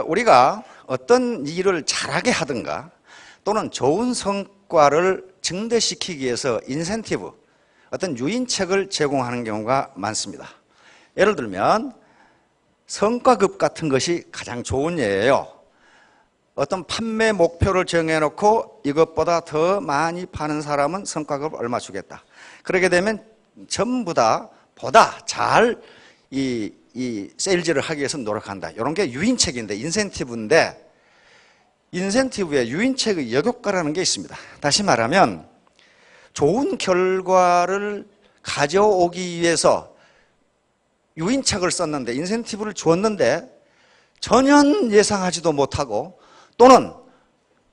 우리가 어떤 일을 잘하게 하든가 또는 좋은 성과를 증대시키기 위해서 인센티브, 어떤 유인책을 제공하는 경우가 많습니다. 예를 들면 성과급 같은 것이 가장 좋은 예예요. 어떤 판매 목표를 정해놓고 이것보다 더 많이 파는 사람은 성과급을 얼마 주겠다. 그렇게 되면 전부 다 보다 잘 이 세일즈를 하기 위해서 노력한다. 이런 게 유인책인데, 인센티브인데, 인센티브에 유인책의 역효과라는 게 있습니다. 다시 말하면 좋은 결과를 가져오기 위해서 유인책을 썼는데, 인센티브를 주었는데 전혀 예상하지도 못하고 또는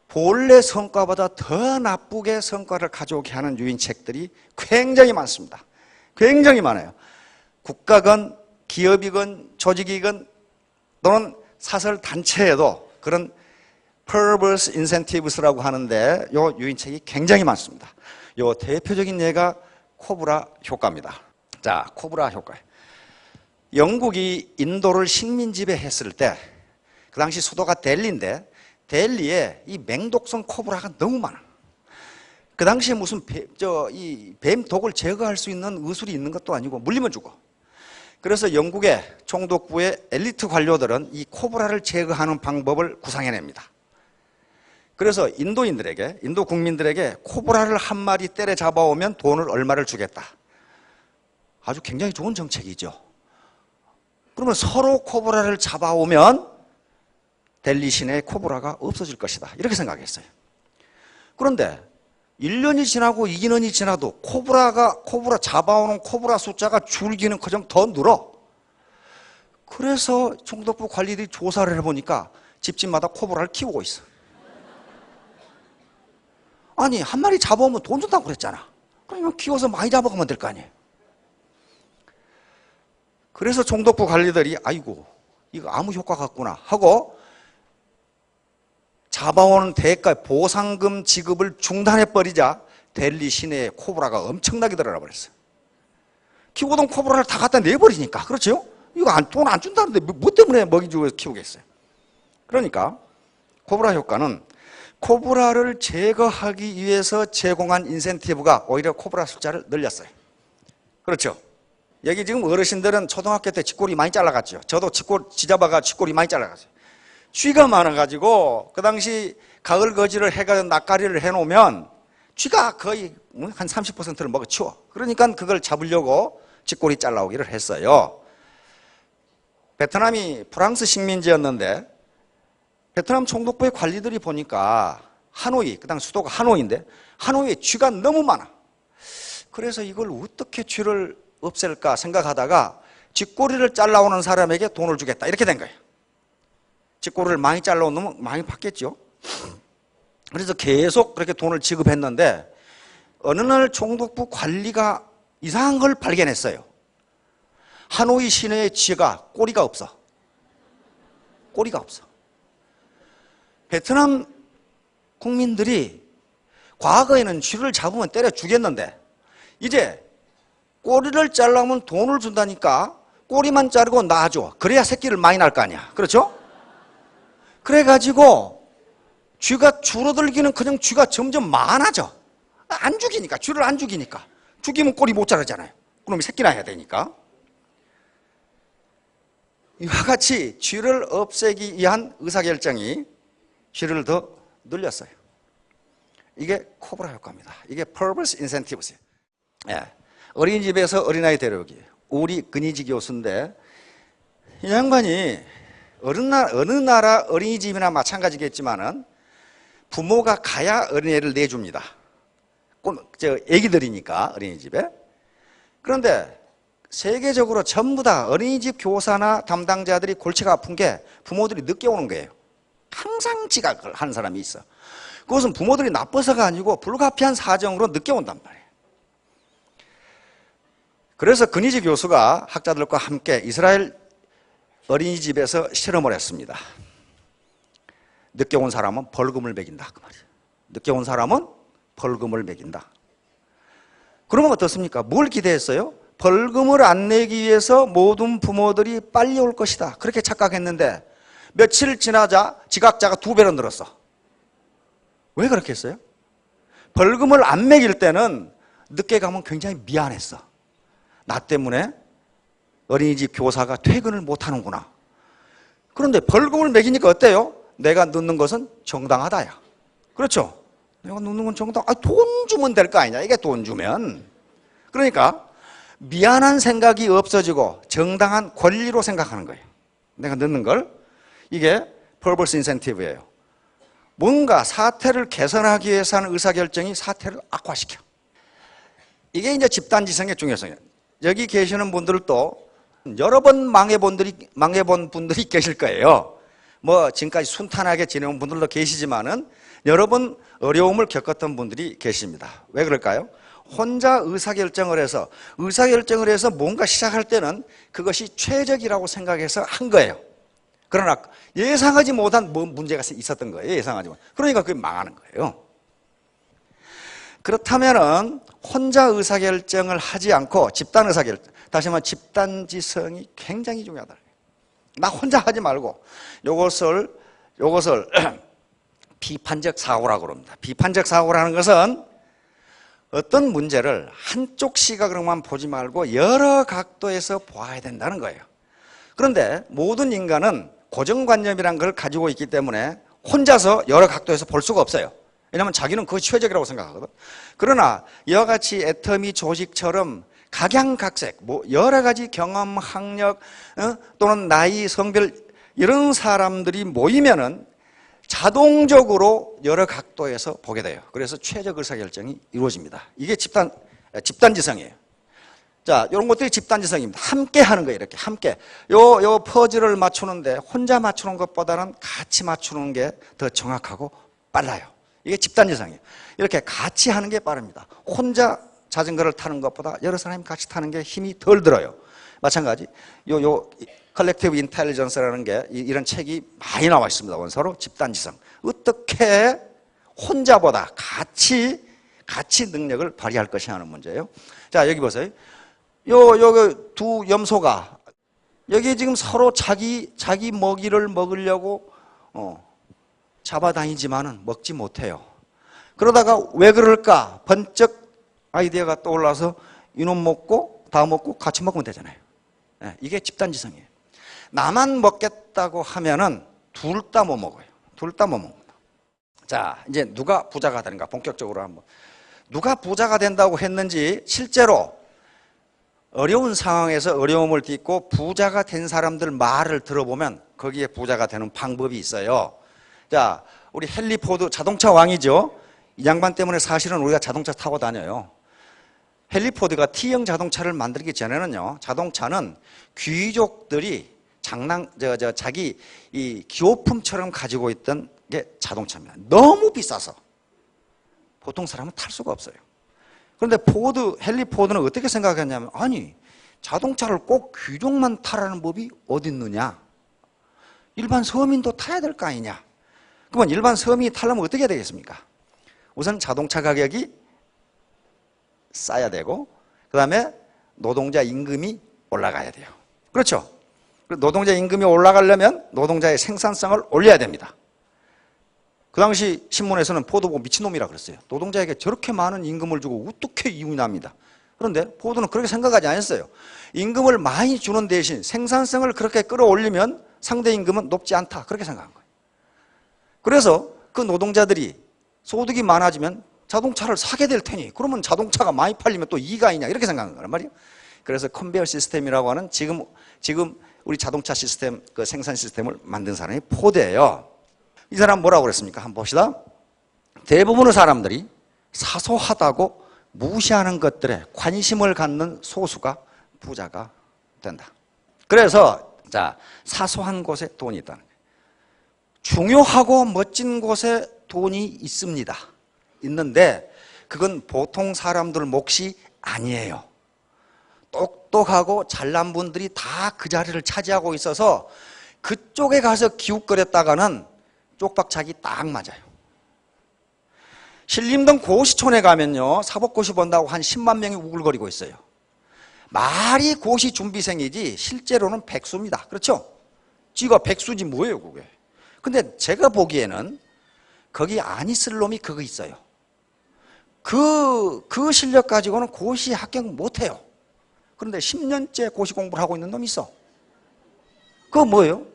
본래 성과보다 더 나쁘게 성과를 가져오게 하는 유인책들이 굉장히 많습니다. 굉장히 많아요. 국가건 기업이건 조직이건 또는 사설 단체에도 그런 perverse incentives라고 하는데 이 유인책이 굉장히 많습니다. 이 대표적인 예가 코브라 효과입니다. 자, 코브라 효과. 영국이 인도를 식민 지배했을 때 그 당시 수도가 델리인데 델리에 이 맹독성 코브라가 너무 많아. 그 당시에 무슨 뱀 독을 제거할 수 있는 의술이 있는 것도 아니고 물리면 죽어. 그래서 영국의 총독부의 엘리트 관료들은 이 코브라를 제거하는 방법을 구상해냅니다. 그래서 인도인들에게, 인도 국민들에게 코브라를 한 마리 때려 잡아오면 돈을 얼마를 주겠다. 아주 굉장히 좋은 정책이죠. 그러면 서로 코브라를 잡아오면 델리 시내에 코브라가 없어질 것이다. 이렇게 생각했어요. 그런데 1년이 지나고 2년이 지나도 코브라 잡아오는 코브라 숫자가 줄기는 커녕 더 늘어. 그래서 총독부 관리들이 조사를 해보니까 집집마다 코브라를 키우고 있어. 아니, 한 마리 잡아오면 돈 준다고 그랬잖아. 그러면 키워서 많이 잡아가면 될 거 아니에요. 그래서 총독부 관리들이 아이고 이거 아무 효과가 없구나 하고 잡아오는 대가 보상금 지급을 중단해버리자 델리 시내에 코브라가 엄청나게 들어가 버렸어요. 키우던 코브라를 다 갖다 내버리니까. 그렇죠? 이거 돈 안 준다는데 뭐 때문에 먹이 주고 키우겠어요. 그러니까 코브라 효과는 코브라를 제거하기 위해서 제공한 인센티브가 오히려 코브라 숫자를 늘렸어요. 그렇죠? 여기 지금 어르신들은 초등학교 때 쥐꼬리 많이 잘라갔죠. 저도 쥐잡아가 쥐꼬리 많이 잘라갔어요. 쥐가 많아가지고 그 당시 가을 거지를 해가지고 낯가리를 해놓으면 쥐가 거의 한 30%를 먹어치워. 그러니까 그걸 잡으려고 쥐꼬리 잘라오기를 했어요. 베트남이 프랑스 식민지였는데 베트남 총독부의 관리들이 보니까 하노이, 그 당시 수도가 하노이인데 하노이에 쥐가 너무 많아. 그래서 이걸 어떻게 쥐를 없앨까 생각하다가 쥐꼬리를 잘라오는 사람에게 돈을 주겠다 이렇게 된 거예요. 쥐꼬리를 많이 잘라온 놈은 많이 받겠죠. 그래서 계속 그렇게 돈을 지급했는데 어느 날 총독부 관리가 이상한 걸 발견했어요. 하노이 시내의 쥐가 꼬리가 없어. 꼬리가 없어. 베트남 국민들이 과거에는 쥐를 잡으면 때려 죽였는데 이제 꼬리를 잘라면 돈을 준다니까 꼬리만 자르고 놔줘. 그래야 새끼를 많이 낳을 거 아니야. 그렇죠? 그래가지고 쥐가 줄어들기는 그냥 쥐가 점점 많아져. 안 죽이니까. 쥐를 안 죽이니까. 죽이면 꼬리 못 자르잖아요. 그럼 새끼 낳아야 되니까. 이와 같이 쥐를 없애기 위한 의사결정이 쥐를 더 늘렸어요. 이게 코브라 효과입니다. 이게 perverse incentives. 예. 어린이집에서 어린아이 데려오기. 우리 근희지 교수인데 이 양반이 어느 나라 어린이집이나 마찬가지겠지만은 부모가 가야 어린애를 내줍니다. 애기들이니까 어린이집에. 그런데 세계적으로 전부 다 어린이집 교사나 담당자들이 골치가 아픈 게 부모들이 늦게 오는 거예요. 항상 지각을 하는 사람이 있어. 그것은 부모들이 나빠서가 아니고 불가피한 사정으로 늦게 온단 말이에요. 그래서 근희지 교수가 학자들과 함께 이스라엘 어린이집에서 실험을 했습니다. 늦게 온 사람은 벌금을 매긴다 그 말이에요. 늦게 온 사람은 벌금을 매긴다. 그러면 어떻습니까? 뭘 기대했어요? 벌금을 안 내기 위해서 모든 부모들이 빨리 올 것이다 그렇게 착각했는데 며칠 지나자 지각자가 2배로 늘었어. 왜 그렇게 했어요? 벌금을 안 매길 때는 늦게 가면 굉장히 미안했어. 나 때문에 어린이집 교사가 퇴근을 못 하는구나. 그런데 벌금을 매기니까 어때요? 내가 늦는 것은 정당하다야. 그렇죠? 내가 늦는 건 정당. 돈 주면 될 거 아니냐? 이게 돈 주면. 그러니까 미안한 생각이 없어지고 정당한 권리로 생각하는 거예요. 내가 늦는 걸. 이게 퍼버스 인센티브예요. 뭔가 사태를 개선하기 위해서 하는 의사결정이 사태를 악화시켜. 이게 이제 집단지성의 중요성이에요. 여기 계시는 분들도 여러 번 망해본 분들이 계실 거예요. 뭐 지금까지 순탄하게 지내온 분들도 계시지만은 여러 번 어려움을 겪었던 분들이 계십니다. 왜 그럴까요? 혼자 의사결정을 해서 뭔가 시작할 때는 그것이 최적이라고 생각해서 한 거예요. 그러나 예상하지 못한 문제가 있었던 거예요. 예상하지 못. 그러니까 그게 망하는 거예요. 그렇다면은 혼자 의사결정을 하지 않고 집단 의사결정, 다시 말하면 집단지성이 굉장히 중요하다. 나 혼자 하지 말고 요것을 비판적 사고라고 그럽니다. 비판적 사고라는 것은 어떤 문제를 한쪽 시각으로만 보지 말고 여러 각도에서 보아야 된다는 거예요. 그런데 모든 인간은 고정관념이라는 걸 가지고 있기 때문에 혼자서 여러 각도에서 볼 수가 없어요. 왜냐하면 자기는 그것이 최적이라고 생각하거든. 그러나 이와 같이 애터미 조직처럼 각양각색, 여러 가지 경험, 학력, 또는 나이, 성별 이런 사람들이 모이면은 자동적으로 여러 각도에서 보게 돼요. 그래서 최적 의사결정이 이루어집니다. 이게 집단지성이에요. 자, 이런 것들이 집단지성입니다. 함께 하는 거예요. 이렇게 함께. 요 퍼즐을 맞추는데 혼자 맞추는 것보다는 같이 맞추는 게 더 정확하고 빨라요. 이게 집단지성이에요. 이렇게 같이 하는 게 빠릅니다. 혼자 자전거를 타는 것보다 여러 사람이 같이 타는 게 힘이 덜 들어요. 마찬가지 컬렉티브 인텔리전스라는 게 이런 책이 많이 나와 있습니다. 원서로 집단지성. 어떻게 혼자보다 같이 능력을 발휘할 것이 하는 문제예요. 자, 여기 보세요. 요 두 염소가 여기 지금 서로 자기 먹이를 먹으려고 잡아다니지만은 먹지 못해요. 그러다가 왜 그럴까? 번쩍 아이디어가 떠올라서 이놈 먹고 다 먹고 같이 먹으면 되잖아요. 이게 집단지성이에요. 나만 먹겠다고 하면은 둘 다 못 먹어요. 둘 다 못 먹는다. 자, 이제 누가 부자가 되는가 본격적으로 한번. 누가 부자가 된다고 했는지 실제로 어려운 상황에서 어려움을 딛고 부자가 된 사람들 말을 들어보면 거기에 부자가 되는 방법이 있어요. 자, 우리 헨리 포드 자동차 왕이죠. 이 양반 때문에 사실은 우리가 자동차 타고 다녀요. 헨리 포드가 T형 자동차를 만들기 전에는요, 자동차는 귀족들이 자기 이 기호품처럼 가지고 있던 게 자동차입니다. 너무 비싸서 보통 사람은 탈 수가 없어요. 그런데 헨리 포드는 어떻게 생각했냐면, 아니, 자동차를 꼭 귀족만 타라는 법이 어디 있느냐? 일반 서민도 타야 될 거 아니냐? 그러면 일반 서민이 타려면 어떻게 해야 되겠습니까? 우선 자동차 가격이 싸야 되고, 그 다음에 노동자 임금이 올라가야 돼요. 그렇죠? 노동자 임금이 올라가려면 노동자의 생산성을 올려야 됩니다. 그 당시 신문에서는 포드 보고 미친놈이라 그랬어요. 노동자에게 저렇게 많은 임금을 주고 어떻게 이윤이 납니다. 그런데 포드는 그렇게 생각하지 않았어요. 임금을 많이 주는 대신 생산성을 그렇게 끌어올리면 상대 임금은 높지 않다. 그렇게 생각한 거예요. 그래서 그 노동자들이 소득이 많아지면 자동차를 사게 될 테니 그러면 자동차가 많이 팔리면 또 이익이 아니냐 이렇게 생각한 거란 말이에요. 그래서 컨베이어 시스템이라고 하는 지금 우리 자동차 시스템, 그 생산 시스템을 만든 사람이 포드예요. 이 사람 뭐라고 그랬습니까? 한번 봅시다. 대부분의 사람들이 사소하다고 무시하는 것들에 관심을 갖는 소수가 부자가 된다. 그래서 자, 사소한 곳에 돈이 있다는 거예요. 중요하고 멋진 곳에 돈이 있습니다. 있는데 그건 보통 사람들 몫이 아니에요. 똑똑하고 잘난 분들이 다 그 자리를 차지하고 있어서 그쪽에 가서 기웃거렸다가는 쪽박차기 딱 맞아요. 신림동 고시촌에 가면요, 사법고시 본다고 한 10만 명이 우글거리고 있어요. 말이 고시 준비생이지 실제로는 백수입니다. 그렇죠? 쥐가 백수지 뭐예요 그게. 근데 제가 보기에는 거기 안 있을 놈이 그거 있어요. 그 실력 가지고는 고시 합격 못해요. 그런데 10년째 고시 공부를 하고 있는 놈이 있어. 그거 뭐예요?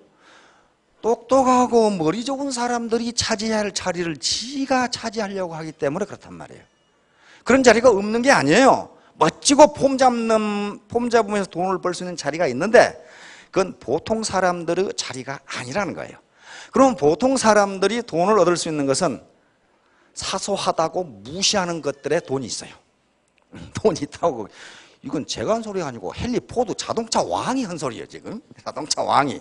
똑똑하고 머리 좋은 사람들이 차지해야 할 자리를 지가 차지하려고 하기 때문에 그렇단 말이에요. 그런 자리가 없는 게 아니에요. 멋지고 폼 잡으면서 돈을 벌 수 있는 자리가 있는데 그건 보통 사람들의 자리가 아니라는 거예요. 그럼 보통 사람들이 돈을 얻을 수 있는 것은 사소하다고 무시하는 것들에 돈이 있어요. 돈이 있다고. 이건 제가 한 소리가 아니고 헨리 포드 자동차 왕이 한 소리예요 지금. 자동차 왕이.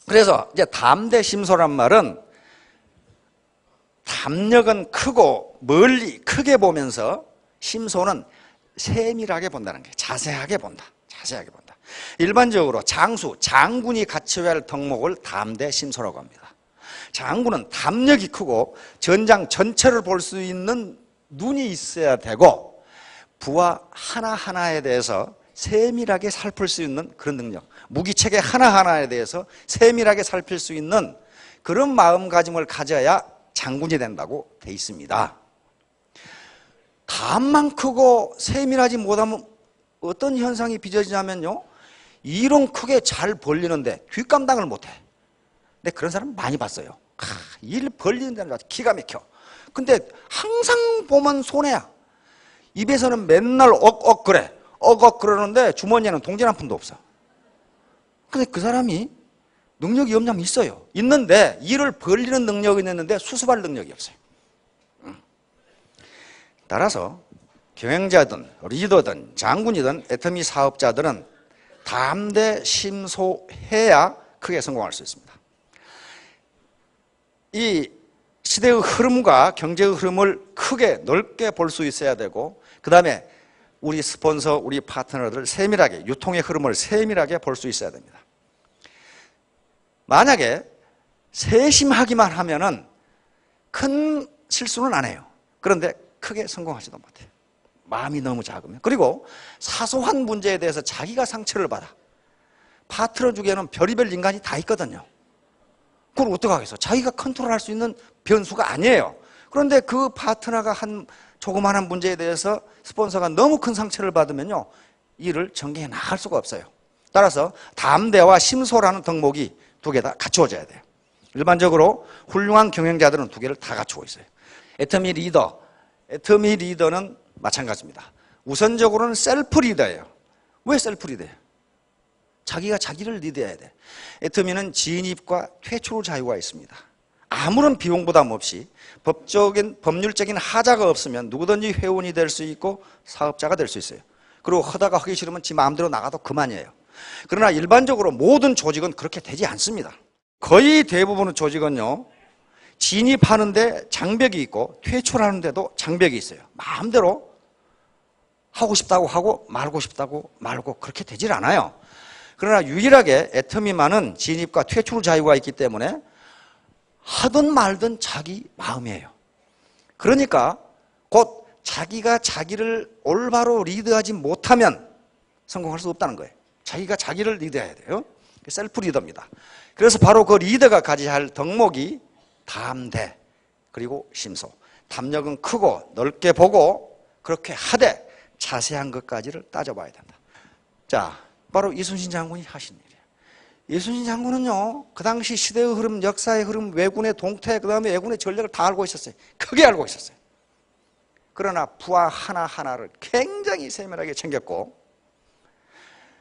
그래서 이제 담대 심소란 말은 담력은 크고 멀리 크게 보면서 심소는 세밀하게 본다는 거예요. 자세하게 본다. 자세하게 본다. 일반적으로 장수, 장군이 갖춰야 할 덕목을 담대 심소라고 합니다. 장군은 담력이 크고 전장 전체를 볼 수 있는 눈이 있어야 되고 부하 하나하나에 대해서 세밀하게 살필 수 있는 그런 능력, 무기체계 하나하나에 대해서 세밀하게 살필 수 있는 그런 마음가짐을 가져야 장군이 된다고 돼 있습니다. 감만 크고 세밀하지 못하면 어떤 현상이 빚어지냐면요, 일은 크게 잘 벌리는데 뒷감당을 못해. 근데 그런 사람 많이 봤어요. 일 벌리는 데는 기가 막혀. 근데 항상 보면 손해야. 입에서는 맨날 억억 그래. 억억 그러는데 주머니에는 동전 한 푼도 없어. 근데 그 사람이 능력이 없냐면 있어요. 있는데 일을 벌리는 능력이 있는데 수습할 능력이 없어요. 따라서 경영자든 리더든 장군이든 애터미 사업자들은 담대 심소해야 크게 성공할 수 있습니다. 이 시대의 흐름과 경제의 흐름을 크게 넓게 볼 수 있어야 되고, 그 다음에 우리 스폰서, 우리 파트너들 세밀하게, 유통의 흐름을 세밀하게 볼 수 있어야 됩니다. 만약에 세심하기만 하면은 큰 실수는 안 해요. 그런데 크게 성공하지도 못해요. 마음이 너무 작으면. 그리고 사소한 문제에 대해서 자기가 상처를 받아. 파트너 중에는 별의별 인간이 다 있거든요. 그걸 어떡하겠어? 자기가 컨트롤할 수 있는 변수가 아니에요. 그런데 그 파트너가 한 조그마한 문제에 대해서 스폰서가 너무 큰 상처를 받으면요, 일을 전개해 나갈 수가 없어요. 따라서 담대와 심소라는 덕목이 두 개 다 갖추어져야 돼요. 일반적으로 훌륭한 경영자들은 두 개를 다 갖추고 있어요. 애터미 리더는 마찬가지입니다. 우선적으로는 셀프 리더예요. 왜 셀프 리더예요? 자기가 자기를 리드해야 돼. 애터미는 진입과 퇴출 자유가 있습니다. 아무런 비용 부담 없이 법률적인 하자가 없으면 누구든지 회원이 될 수 있고 사업자가 될 수 있어요. 그리고 하다가 하기 싫으면 지 마음대로 나가도 그만이에요. 그러나 일반적으로 모든 조직은 그렇게 되지 않습니다. 거의 대부분의 조직은요, 진입하는데 장벽이 있고 퇴출하는데도 장벽이 있어요. 마음대로 하고 싶다고 하고 말고 싶다고 말고 그렇게 되질 않아요. 그러나 유일하게 애터미만은 진입과 퇴출 자유가 있기 때문에 하든 말든 자기 마음이에요. 그러니까 곧 자기가 자기를 올바로 리드하지 못하면 성공할 수 없다는 거예요. 자기가 자기를 리드해야 돼요. 셀프 리더입니다. 그래서 바로 그 리더가 가져야 할 덕목이 담대 그리고 심소. 담력은 크고 넓게 보고 그렇게 하되 자세한 것까지를 따져봐야 된다. 자, 바로 이순신 장군이 하신 일이에요. 이순신 장군은요, 그 당시 시대의 흐름, 역사의 흐름, 왜군의 동태, 그 다음에 왜군의 전략을 다 알고 있었어요. 크게 알고 있었어요. 그러나 부하 하나하나를 굉장히 세밀하게 챙겼고,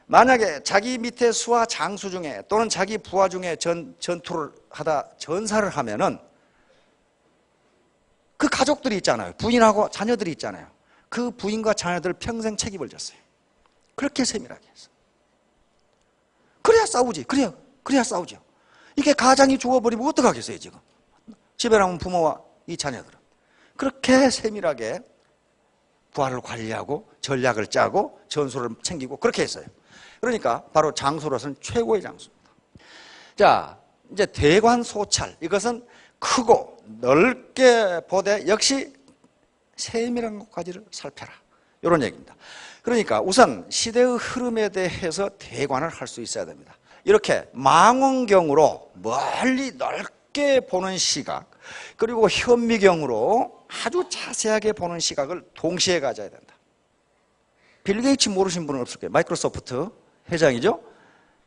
만약에 자기 밑에 수하 장수 중에 또는 자기 부하 중에 전투를 하다 전사를 하면은 그 가족들이 있잖아요. 부인하고 자녀들이 있잖아요. 그 부인과 자녀들 평생 책임을 졌어요. 그렇게 세밀하게 했어. 그래야 싸우지. 그래야 싸우죠. 이게 가장이 죽어버리면 어떡하겠어요, 지금. 집에 남은 부모와 이 자녀들은. 그렇게 세밀하게 부하를 관리하고 전략을 짜고 전술을 챙기고 그렇게 했어요. 그러니까 바로 장수로서는 최고의 장수입니다. 자, 이제 대관소찰. 이것은 크고 넓게 보되 역시 세밀한 것까지를 살펴라. 이런 얘기입니다. 그러니까 우선 시대의 흐름에 대해서 대관을 할 수 있어야 됩니다. 이렇게 망원경으로 멀리 넓게 보는 시각, 그리고 현미경으로 아주 자세하게 보는 시각을 동시에 가져야 된다. 빌 게이츠 모르신 분은 없을 거예요. 마이크로소프트 회장이죠.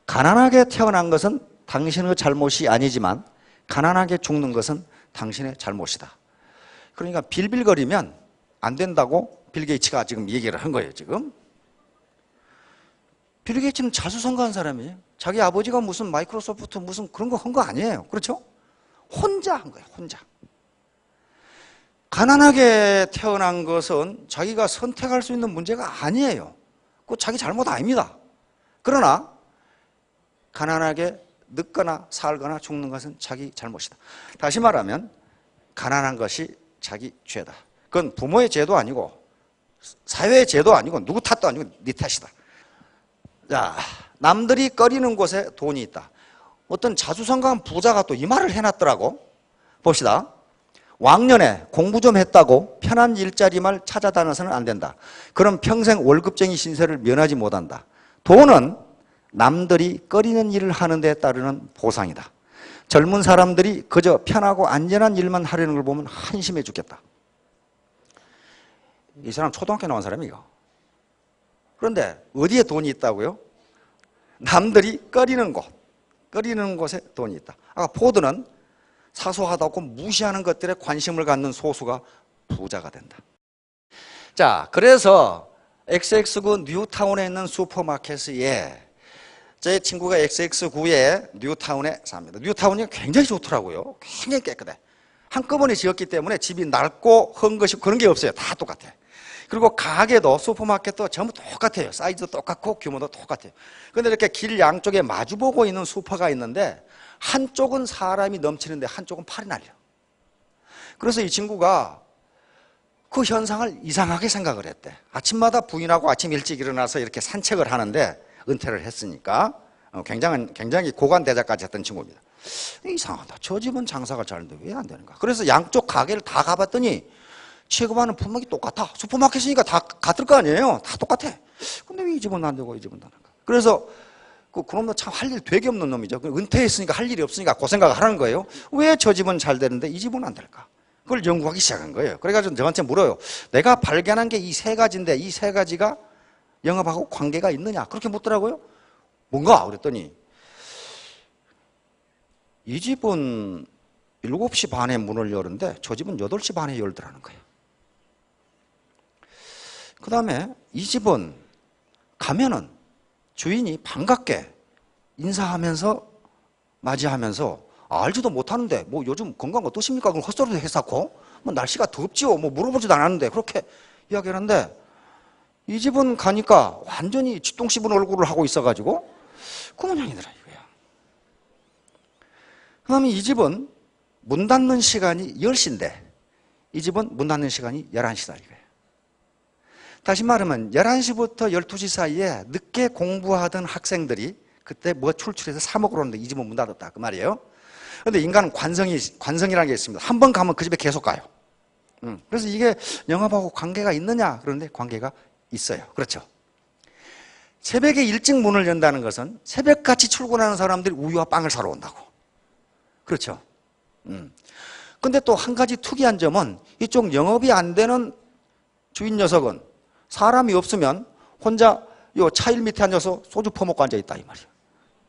가난하게 태어난 것은 당신의 잘못이 아니지만 가난하게 죽는 것은 당신의 잘못이다. 그러니까 빌빌거리면 안 된다고 빌 게이츠가 지금 얘기를 한 거예요. 지금 빌 게이츠는 자수성가한 사람이에요. 자기 아버지가 무슨 마이크로소프트 무슨 그런 거 한 거 아니에요. 그렇죠? 혼자 한 거예요. 혼자. 가난하게 태어난 것은 자기가 선택할 수 있는 문제가 아니에요. 그거 자기 잘못 아닙니다. 그러나 가난하게 늙거나 살거나 죽는 것은 자기 잘못이다. 다시 말하면 가난한 것이 자기 죄다. 그건 부모의 죄도 아니고 사회의 죄도 아니고 누구 탓도 아니고 네 탓이다. 자, 남들이 꺼리는 곳에 돈이 있다. 어떤 자수성가한 부자가 또 이 말을 해놨더라고. 봅시다. 왕년에 공부 좀 했다고 편한 일자리만 찾아다녀서는 안 된다. 그럼 평생 월급쟁이 신세를 면하지 못한다. 돈은 남들이 꺼리는 일을 하는 데 따르는 보상이다. 젊은 사람들이 그저 편하고 안전한 일만 하려는 걸 보면 한심해 죽겠다. 이 사람 초등학교 나온 사람이에요. 그런데 어디에 돈이 있다고요? 남들이 꺼리는 곳에 돈이 있다. 아까 포드는 사소하다고 무시하는 것들에 관심을 갖는 소수가 부자가 된다. 자, 그래서 XX구 뉴타운에 있는 슈퍼마켓에 제 친구가 XX구에 뉴타운에 삽니다. 뉴타운이 굉장히 좋더라고요. 굉장히 깨끗해. 한꺼번에 지었기 때문에 집이 낡고 헝것이 그런 게 없어요. 다 똑같아. 그리고 가게도 슈퍼마켓도 전부 똑같아요. 사이즈도 똑같고 규모도 똑같아요. 그런데 이렇게 길 양쪽에 마주보고 있는 슈퍼가 있는데 한쪽은 사람이 넘치는데 한쪽은 팔이 날려. 그래서 이 친구가 그 현상을 이상하게 생각을 했대. 아침마다 부인하고 아침 일찍 일어나서 이렇게 산책을 하는데 은퇴를 했으니까 굉장히 고관대자까지 했던 친구입니다. 이상하다. 저 집은 장사가 잘 되는데 왜 안 되는가? 그래서 양쪽 가게를 다 가봤더니 취급하는 품목이 똑같아. 슈퍼마켓이니까 다 같을 거 아니에요. 다 똑같아. 근데 왜 이 집은 안 되고 이 집은 안 되는가? 그래서 그놈도 참 할 일 되게 없는 놈이죠. 은퇴했으니까 할 일이 없으니까 그 생각을 하는 거예요. 왜 저 집은 잘 되는데 이 집은 안 될까? 그걸 연구하기 시작한 거예요. 그래가지고 저한테 물어요. 내가 발견한 게 이 세 가지인데 이 세 가지가 영업하고 관계가 있느냐? 그렇게 묻더라고요. 뭔가? 그랬더니 이 집은 7시 반에 문을 여는데 저 집은 8시 반에 열더라는 거예요. 그 다음에 이 집은 가면은 주인이 반갑게 인사하면서 맞이하면서 알지도 못하는데 뭐 요즘 건강 어떠십니까? 그럼 헛소리도 했었고 뭐 날씨가 덥지요? 뭐 물어보지도 않았는데 그렇게 이야기하는데 이 집은 가니까 완전히 쥐똥 씹은 얼굴을 하고 있어가지고 그 모양이더라 이거야. 그 다음에 이 집은 문 닫는 시간이 10시인데 이 집은 문 닫는 시간이 11시다 이거예요. 다시 말하면 11시부터 12시 사이에 늦게 공부하던 학생들이 그때 뭐 출출해서 사 먹으러 오는데 이 집은 문 닫았다 그 말이에요. 그런데 인간은 관성이라는 게 있습니다. 한 번 가면 그 집에 계속 가요. 그래서 이게 영업하고 관계가 있느냐? 그런데 관계가 있어요. 그렇죠. 새벽에 일찍 문을 연다는 것은 새벽같이 출근하는 사람들이 우유와 빵을 사러 온다고. 그렇죠. 근데 또 한 가지 특이한 점은 이쪽 영업이 안 되는 주인 녀석은 사람이 없으면 혼자 요 차일 밑에 앉아서 소주 퍼먹고 앉아있다 이 말이에요.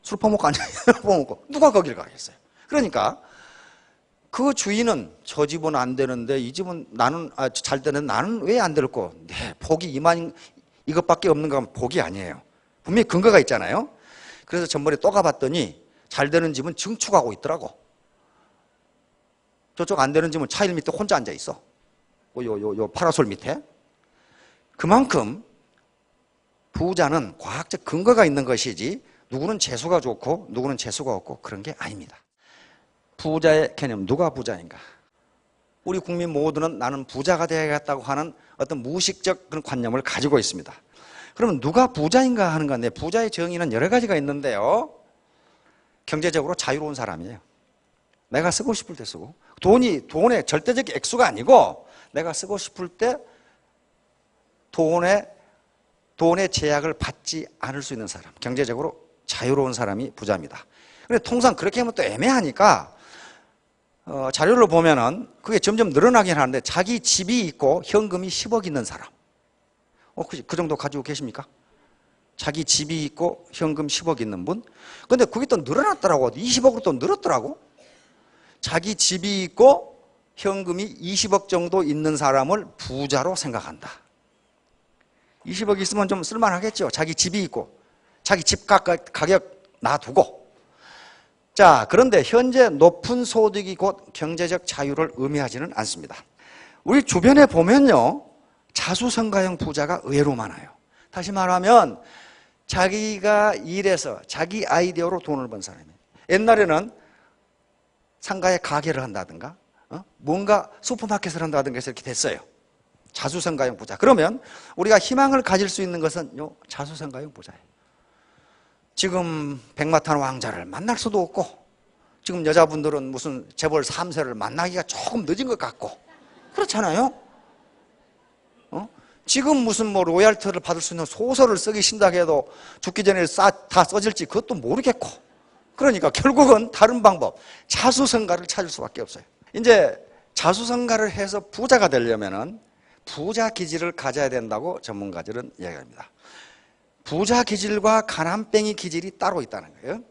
술 퍼먹고 앉아있고 누가 거길 가겠어요. 그러니까 그 주인은 저 집은 안 되는데 이 집은 나는 잘 되는데 나는 왜 안 될까? 네, 복이 이것밖에 없는 건 복이 아니에요. 분명히 근거가 있잖아요. 그래서 전번에 또 가봤더니 잘 되는 집은 증축하고 있더라고. 저쪽 안 되는 집은 차일 밑에 혼자 앉아 있어. 요 파라솔 밑에. 그만큼 부자는 과학적 근거가 있는 것이지 누구는 재수가 좋고 누구는 재수가 없고 그런 게 아닙니다. 부자의 개념, 누가 부자인가? 우리 국민 모두는 나는 부자가 되어야겠다고 하는 어떤 무의식적 그런 관념을 가지고 있습니다. 그러면 누가 부자인가 하는 건데 부자의 정의는 여러 가지가 있는데요. 경제적으로 자유로운 사람이에요. 내가 쓰고 싶을 때 쓰고 돈의 절대적 액수가 아니고 내가 쓰고 싶을 때 돈의 제약을 받지 않을 수 있는 사람, 경제적으로 자유로운 사람이 부자입니다. 근데 통상 그렇게 하면 또 애매하니까 자료를 보면은 그게 점점 늘어나긴 하는데 자기 집이 있고 현금이 10억 있는 사람. 그 정도 가지고 계십니까? 자기 집이 있고 현금 10억 있는 분? 근데 그게 또 늘어났더라고. 20억으로 또 늘었더라고. 자기 집이 있고 현금이 20억 정도 있는 사람을 부자로 생각한다. 20억 있으면 좀 쓸만하겠죠. 자기 집이 있고 자기 집 가격 놔두고. 자, 그런데 현재 높은 소득이 곧 경제적 자유를 의미하지는 않습니다. 우리 주변에 보면요, 자수성가형 부자가 의외로 많아요. 다시 말하면 자기가 일해서 자기 아이디어로 돈을 번 사람이에요. 옛날에는 상가에 가게를 한다든가 뭔가 슈퍼마켓을 한다든가 해서 이렇게 됐어요. 자수성가형 부자. 그러면 우리가 희망을 가질 수 있는 것은 요 자수성가형 부자예요. 지금 백마탄 왕자를 만날 수도 없고, 지금 여자분들은 무슨 재벌 3세를 만나기가 조금 늦은 것 같고, 그렇잖아요. 지금 무슨 뭐 로얄티를 받을 수 있는 소설을 쓰기 신다고 해도 죽기 전에 다 써질지 그것도 모르겠고, 그러니까 결국은 다른 방법, 자수성가를 찾을 수밖에 없어요. 이제 자수성가를 해서 부자가 되려면은 부자 기질을 가져야 된다고 전문가들은 이야기합니다. 부자 기질과 가난뱅이 기질이 따로 있다는 거예요.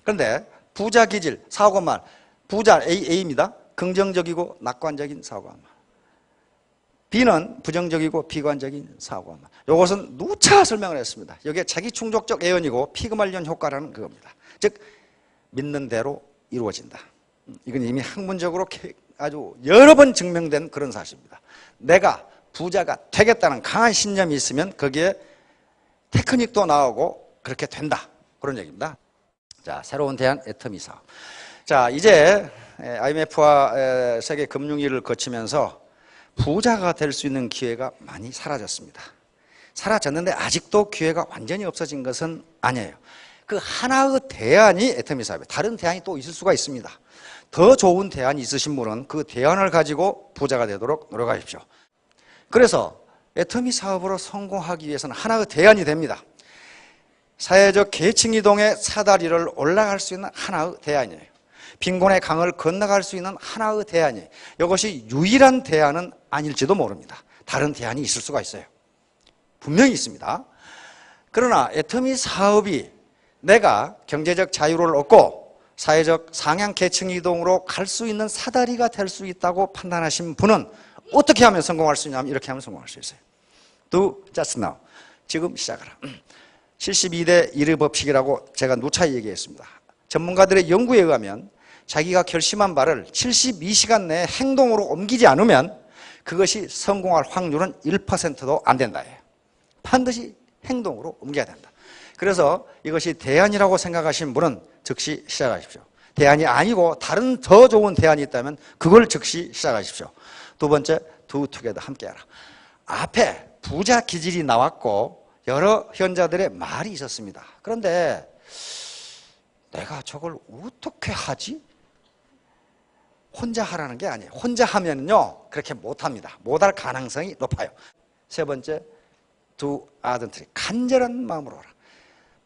그런데 부자 기질, 사고만, 부자 A입니다. 긍정적이고 낙관적인 사고만. B는 부정적이고 비관적인 사고만. 이것은 누차 설명을 했습니다. 이게 자기 충족적 애연이고 피그말리온 효과라는 그겁니다. 즉 믿는 대로 이루어진다. 이건 이미 학문적으로 아주 여러 번 증명된 그런 사실입니다. 내가 부자가 되겠다는 강한 신념이 있으면 거기에 테크닉도 나오고 그렇게 된다. 그런 얘기입니다. 자, 새로운 대안 애터미 사업. 자, 이제 IMF와 세계 금융위기를 거치면서 부자가 될 수 있는 기회가 많이 사라졌습니다. 사라졌는데 아직도 기회가 완전히 없어진 것은 아니에요. 그 하나의 대안이 애터미 사업이에요. 다른 대안이 또 있을 수가 있습니다. 더 좋은 대안이 있으신 분은 그 대안을 가지고 부자가 되도록 노력하십시오. 그래서 애터미 사업으로 성공하기 위해서는 하나의 대안이 됩니다. 사회적 계층 이동의 사다리를 올라갈 수 있는 하나의 대안이에요. 빈곤의 강을 건너갈 수 있는 하나의 대안이에요. 이것이 유일한 대안은 아닐지도 모릅니다. 다른 대안이 있을 수가 있어요. 분명히 있습니다. 그러나 애터미 사업이 내가 경제적 자유를 얻고 사회적 상향 계층 이동으로 갈 수 있는 사다리가 될 수 있다고 판단하신 분은 어떻게 하면 성공할 수 있냐면 이렇게 하면 성공할 수 있어요. Do just now. 지금 시작하라. 72대 1의 법칙이라고 제가 누차 얘기했습니다. 전문가들의 연구에 의하면 자기가 결심한 바를 72시간 내에 행동으로 옮기지 않으면 그것이 성공할 확률은 1%도 안 된다. 반드시 행동으로 옮겨야 된다. 그래서 이것이 대안이라고 생각하신 분은 즉시 시작하십시오. 대안이 아니고 다른 더 좋은 대안이 있다면 그걸 즉시 시작하십시오. 두 번째, do together, 함께하라. 앞에 부자 기질이 나왔고 여러 현자들의 말이 있었습니다. 그런데 내가 저걸 어떻게 하지? 혼자 하라는 게 아니에요. 혼자 하면요 그렇게 못합니다. 못할 가능성이 높아요. 세 번째, do ardently, 간절한 마음으로 하라.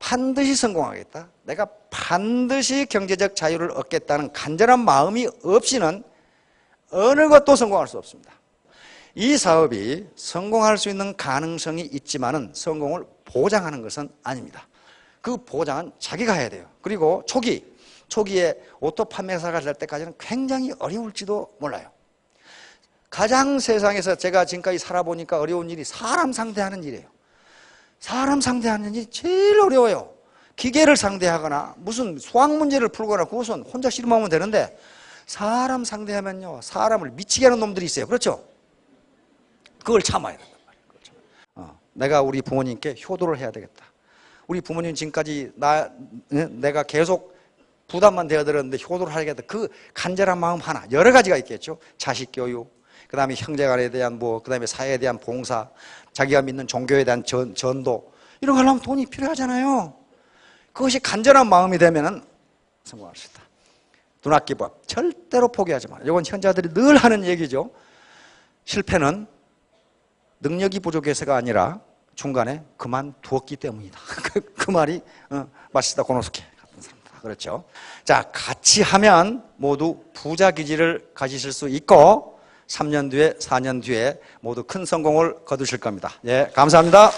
반드시 성공하겠다. 내가 반드시 경제적 자유를 얻겠다는 간절한 마음이 없이는 어느 것도 성공할 수 없습니다. 이 사업이 성공할 수 있는 가능성이 있지만은 성공을 보장하는 것은 아닙니다. 그 보장은 자기가 해야 돼요. 그리고 초기에 오토 판매사가 될 때까지는 굉장히 어려울지도 몰라요. 가장 세상에서 제가 지금까지 살아보니까 어려운 일이 사람 상대하는 일이에요. 사람 상대하는 일이 제일 어려워요. 기계를 상대하거나 무슨 수학 문제를 풀거나 그것은 혼자 씨름하면 되는데 사람 상대하면요 사람을 미치게 하는 놈들이 있어요. 그렇죠? 그걸 참아야 된단 말이에요. 그렇죠? 내가 우리 부모님께 효도를 해야 되겠다. 우리 부모님 지금까지 내가 계속 부담만 되어드렸는데 효도를 하겠다. 그 간절한 마음 하나, 여러 가지가 있겠죠. 자식 교육, 그 다음에 형제간에 대한 그 다음에 사회에 대한 봉사, 자기가 믿는 종교에 대한 전도, 이런 거 하려면 돈이 필요하잖아요. 그것이 간절한 마음이 되면은 성공할 수 있다. Do not give up. 절대로 포기하지 마. 이건 현자들이 늘 하는 얘기죠. 실패는 능력이 부족해서가 아니라 중간에 그만두었기 때문이다. 그 말이 마시다 고노스케 같은 사람이다. 그렇죠. 자, 같이 하면 모두 부자 기질을 가지실 수 있고 3년 뒤에 4년 뒤에 모두 큰 성공을 거두실 겁니다. 예, 감사합니다.